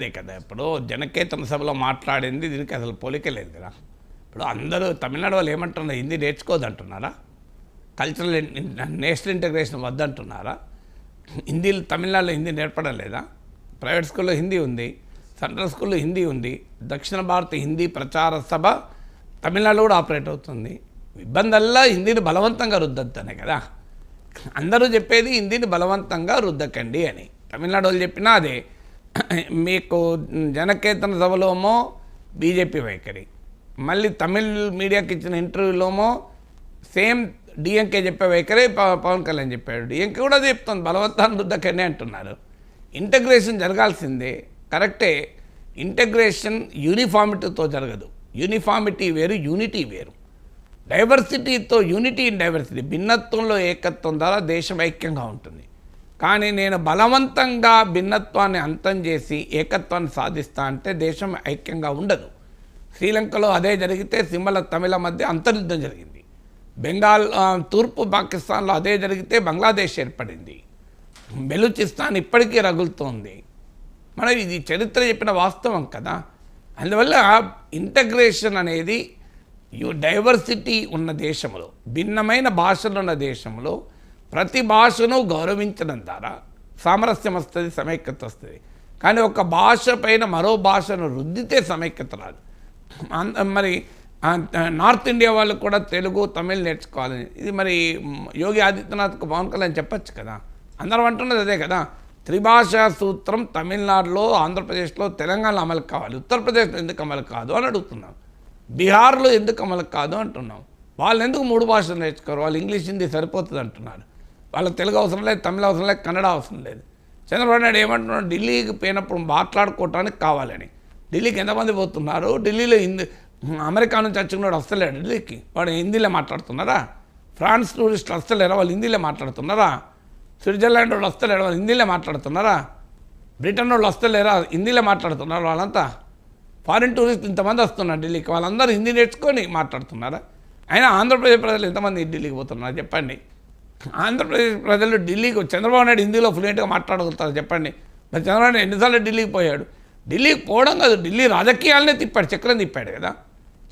అదే కదా. ఇప్పుడు జనకేతన సభలో మాట్లాడింది దీనికి అసలు పోలికే లేదు కదా. ఇప్పుడు అందరూ తమిళనాడు వాళ్ళు ఏమంటున్నారు, హిందీ నేర్చుకోదంటున్నారా? కల్చరల్ నేషనల్ ఇంటగ్రేషన్ వద్దంటున్నారా? తమిళనాడులో హిందీ నేర్పడం లేదా? ప్రైవేట్ స్కూల్లో హిందీ ఉంది, సెంట్రల్ స్కూల్లో హిందీ ఉంది. దక్షిణ భారత హిందీ ప్రచార సభ తమిళనాడులో కూడా ఆపరేట్ అవుతుంది. ఇబ్బందల్లా హిందీని బలవంతంగా రుద్దద్దనే కదా. అందరూ చెప్పేది హిందీని బలవంతంగా రుద్దకండి అని. తమిళనాడు వాళ్ళు చెప్పినా అదే. మీకు జనకేతన సభలోమో బీజేపీ వైఖరి, మళ్ళీ తమిళ్ మీడియాకి ఇచ్చిన ఇంటర్వ్యూలోమో సేమ్ డిఎంకే చెప్పే వైఖరి పవన్ కళ్యాణ్ చెప్పాడు. డిఎంకే కూడా చెప్తుంది బలవంతాన్ని రుద్దకండి అంటున్నారు. ఇంటగ్రేషన్ జరగాల్సిందే, కరెక్టే. ఇంటగ్రేషన్ యూనిఫామిటీతో జరగదు. యూనిఫామిటీ వేరు, యూనిటీ వేరు. డైవర్సిటీతో, యూనిటీ ఇన్ డైవర్సిటీ, భిన్నత్వంలో ఏకత్వం ద్వారా దేశం ఐక్యంగా ఉంటుంది. కానీ నేను బలవంతంగా భిన్నత్వాన్ని అంతం చేసి ఏకత్వాన్ని సాధిస్తా అంటే దేశం ఐక్యంగా ఉండదు. శ్రీలంకలో అదే జరిగితే సింహళ తమిళ మధ్య అంతర్యుద్ధం జరిగింది. బెంగాల్ తూర్పు పాకిస్తాన్లో అదే జరిగితే బంగ్లాదేశ్ ఏర్పడింది. బెలూచిస్తాన్ ఇప్పటికీ రగులుతోంది. మనం ఇది చరిత్ర చెప్పిన వాస్తవం కదా. అందువల్ల ఇంటగ్రేషన్ అనేది డైవర్సిటీ ఉన్న దేశంలో, భిన్నమైన భాషలు ఉన్న దేశంలో ప్రతి భాషను గౌరవించడం ద్వారా సామరస్యం వస్తుంది, సమైక్యత వస్తుంది. కానీ ఒక భాష పైన మరో భాషను రుద్దితే సమైక్యత రాదు. మరి నార్త్ ఇండియా వాళ్ళు కూడా తెలుగు, తమిళ్ నేర్చుకోవాలని, ఇది మరి యోగి ఆదిత్యనాథ్కు పవన్ కళ్యాణ్ చెప్పచ్చు కదా. అందరం అంటున్నది అదే కదా. త్రిభాషా సూత్రం తమిళనాడులో, ఆంధ్రప్రదేశ్లో, తెలంగాణలో అమలు కావాలి, ఉత్తరప్రదేశ్లో ఎందుకు అమలు కాదు అని అడుగుతున్నాం. బీహార్లో ఎందుకు అమలు కాదు అంటున్నాం. వాళ్ళు ఎందుకు 3 భాషలు నేర్చుకోరు? వాళ్ళు ఇంగ్లీష్, హిందీ సరిపోతుంది అంటున్నారు. వాళ్ళకి తెలుగు అవసరం లేదు, తమిళ అవసరం లేదు, కన్నడ అవసరం లేదు. చంద్రబాబు నాయుడు ఏమంటున్నాడు, ఢిల్లీకి పోయినప్పుడు మాట్లాడుకోవటానికి కావాలని. ఢిల్లీకి ఎంతమంది పోతున్నారు? ఢిల్లీలో అమెరికా నుంచి వచ్చినాడు వస్తలేడు ఢిల్లీకి, వాడు హిందీలో మాట్లాడుతున్నారా? ఫ్రాన్స్ టూరిస్టులు వస్తలేరా? వాళ్ళు హిందీలో మాట్లాడుతున్నారా? స్విట్జర్లాండ్ వాళ్ళు వస్తలేరు, వాళ్ళు హిందీలో మాట్లాడుతున్నారా? బ్రిటన్ వాళ్ళు వస్తలేరా? హిందీలో మాట్లాడుతున్నారు. వాళ్ళంతా ఫారిన్ టూరిస్టులు ఇంతమంది వస్తున్నారు ఢిల్లీకి, వాళ్ళందరూ హిందీ నేర్చుకొని మాట్లాడుతున్నారా? అయినా ఆంధ్రప్రదేశ్ ప్రజలు ఎంతమంది ఢిల్లీకి పోతున్నారు చెప్పండి. ఆంధ్రప్రదేశ్ ప్రజలు ఢిల్లీకి చంద్రబాబు నాయుడు హిందీలో ఫ్లూయెంట్గా మాట్లాడగలుగుతారు చెప్పండి. మరి చంద్రబాబు నాయుడు ఎన్నిసార్లు ఢిల్లీకి పోయాడు? ఢిల్లీకి పోవడం కాదు, ఢిల్లీ రాజకీయాలనే తిప్పాడు, చక్రం తిప్పాడు కదా.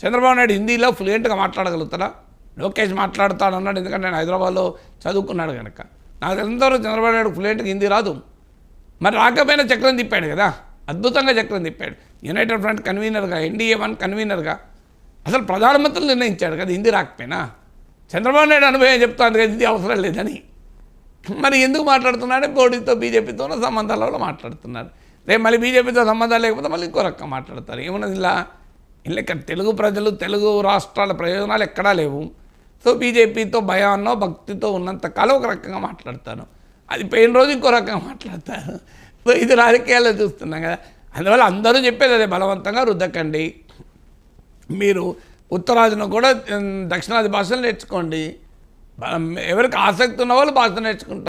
చంద్రబాబు నాయుడు హిందీలో ఫ్లూయెంట్గా మాట్లాడగలుగుతారా? లోకేష్ మాట్లాడుతాడు అన్నాడు, ఎందుకంటే నేను హైదరాబాద్లో చదువుకున్నాడు కనుక. నాకు అందరూ చంద్రబాబు నాయుడు ఫ్లూయెంట్గా హిందీ రాదు. మరి రాకపోయినా చక్రం తిప్పాడు కదా, అద్భుతంగా చక్రం తిప్పాడు. యునైటెడ్ ఫ్రంట్ కన్వీనర్గా, NDA 1 కన్వీనర్గా అసలు ప్రధానమంత్రులు నిర్ణయించాడు కదా హిందీ రాకపోయినా. చంద్రబాబు నాయుడు అనుభవం చెప్తాను కదా హిందీ అవసరం లేదని. మరి ఎందుకు మాట్లాడుతున్నాడే? మోడీతో, బీజేపీతోనో సంబంధాలలో మాట్లాడుతున్నారు. రేపు మళ్ళీ బీజేపీతో సంబంధాలు లేకపోతే మళ్ళీ ఇంకో రకంగా మాట్లాడతారు. ఏమన్నది ఇలా ఇక్కడ తెలుగు ప్రజలు, తెలుగు రాష్ట్రాల ప్రయోజనాలు ఎక్కడా లేవు. సో బీజేపీతో భయాన్నో భక్తితో ఉన్నంత కాలం ఒక రకంగా మాట్లాడతాను, అది పోయిన రోజు ఇంకో రకంగా మాట్లాడతారు. సో ఇది రాజకీయాల్లో చూస్తున్నాం కదా. అందువల్ల అందరూ చెప్పేది అదే, బలవంతంగా రుద్దకండి. మీరు ఉత్తరాదిన కూడా దక్షిణాది భాషలు నేర్చుకోండి. ఎవరికి ఆసక్తి ఉన్న వాళ్ళు భాష నేర్చుకుంటారు.